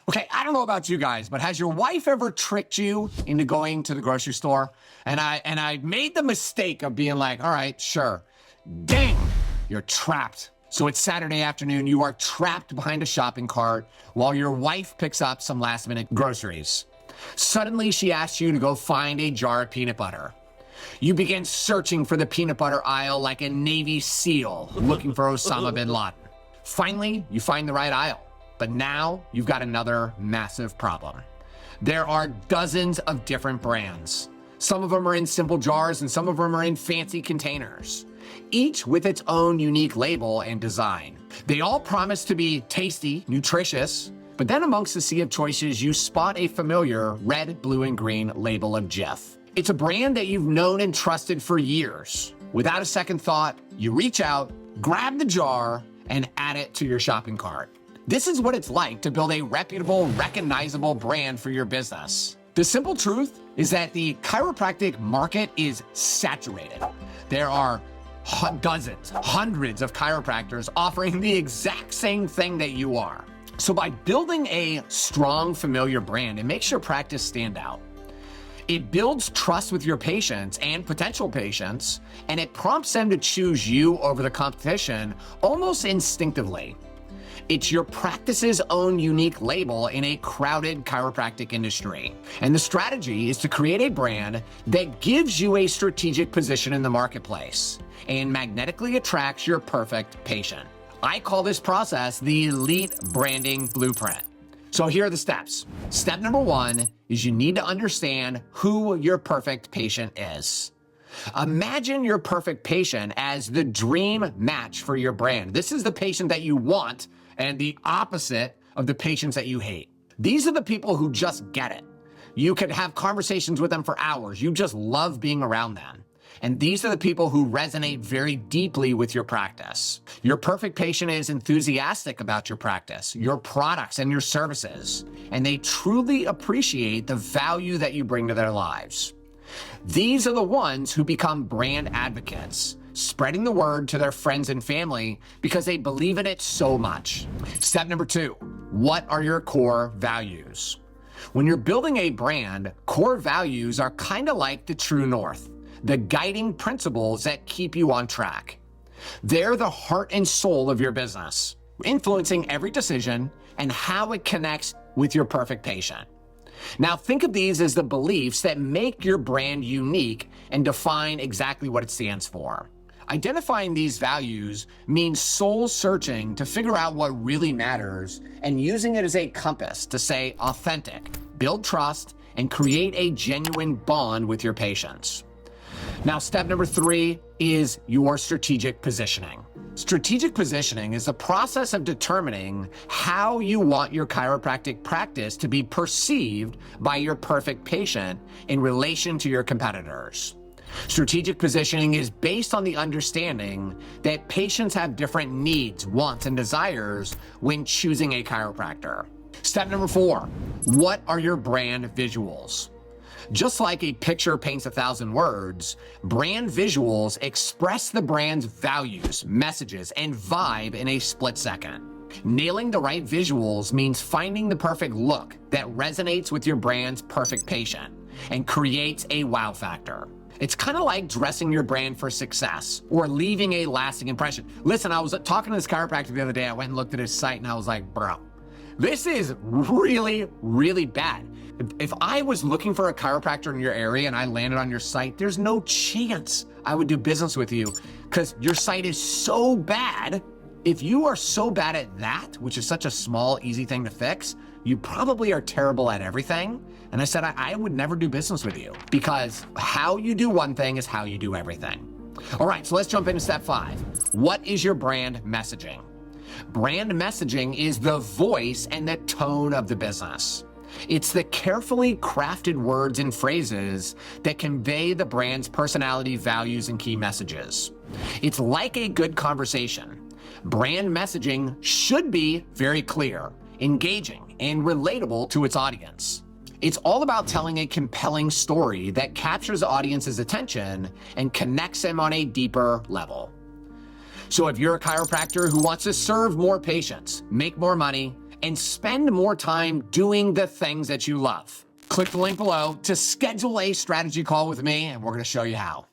Okay, I don't know about you guys, but has your wife ever tricked you into going to the grocery store? And I made the mistake of being like, all right, sure. Dang, you're trapped. So it's Saturday afternoon, you are trapped behind a shopping cart while your wife picks up some last minute groceries. Suddenly she asks you to go find a jar of peanut butter. You begin searching for the peanut butter aisle like a Navy SEAL looking for Osama bin Laden. Finally, you find the right aisle. But now you've got another massive problem. There are dozens of different brands. Some of them are in simple jars and some of them are in fancy containers, each with its own unique label and design. They all promise to be tasty, nutritious, but then amongst the sea of choices, you spot a familiar red, blue, and green label of Jif. It's a brand that you've known and trusted for years. Without a second thought, you reach out, grab the jar, and add it to your shopping cart. This is what it's like to build a reputable, recognizable brand for your business. The simple truth is that the chiropractic market is saturated. There are dozens, hundreds of chiropractors offering the exact same thing that you are. So by building a strong, familiar brand, it makes your practice stand out. It builds trust with your patients and potential patients, and it prompts them to choose you over the competition almost instinctively. It's your practice's own unique label in a crowded chiropractic industry. And the strategy is to create a brand that gives you a strategic position in the marketplace and magnetically attracts your perfect patient. I call this process the elite branding blueprint. So here are the steps. Step number one is you need to understand who your perfect patient is. Imagine your perfect patient as the dream match for your brand. This is the patient that you want and the opposite of the patients that you hate. These are the people who just get it. You could have conversations with them for hours. You just love being around them. And these are the people who resonate very deeply with your practice. Your perfect patient is enthusiastic about your practice, your products, and your services, and they truly appreciate the value that you bring to their lives. These are the ones who become brand advocates, spreading the word to their friends and family because they believe in it so much. Step number two, what are your core values? When you're building a brand, core values are kind of like the true north, the guiding principles that keep you on track. They're the heart and soul of your business, influencing every decision and how it connects with your perfect patient. Now think of these as the beliefs that make your brand unique and define exactly what it stands for. Identifying these values means soul searching to figure out what really matters and using it as a compass to stay authentic, build trust, and create a genuine bond with your patients. Now, step number three is your strategic positioning. Strategic positioning is the process of determining how you want your chiropractic practice to be perceived by your perfect patient in relation to your competitors. Strategic positioning is based on the understanding that patients have different needs, wants, and desires when choosing a chiropractor. Step number four, what are your brand visuals? Just like a picture paints 1,000 words, brand visuals express the brand's values, messages, and vibe in a split second. Nailing the right visuals means finding the perfect look that resonates with your brand's perfect patient and creates a wow factor. It's kind of like dressing your brand for success or leaving a lasting impression. Listen, I was talking to this chiropractor the other day. I went and looked at his site and I was like, bro, this is really, really bad. If I was looking for a chiropractor in your area and I landed on your site, there's no chance I would do business with you because your site is so bad. If you are so bad at that, which is such a small, easy thing to fix, you probably are terrible at everything. And I said, I would never do business with you because how you do one thing is how you do everything. All right, so let's jump into step five. What is your brand messaging? Brand messaging is the voice and the tone of the business. It's the carefully crafted words and phrases that convey the brand's personality, values, and key messages. It's like a good conversation. Brand messaging should be very clear, engaging, and relatable to its audience. It's all about telling a compelling story that captures the audience's attention and connects them on a deeper level. So if you're a chiropractor who wants to serve more patients, make more money, and spend more time doing the things that you love. Click the link below to schedule a strategy call with me, and we're going to show you how.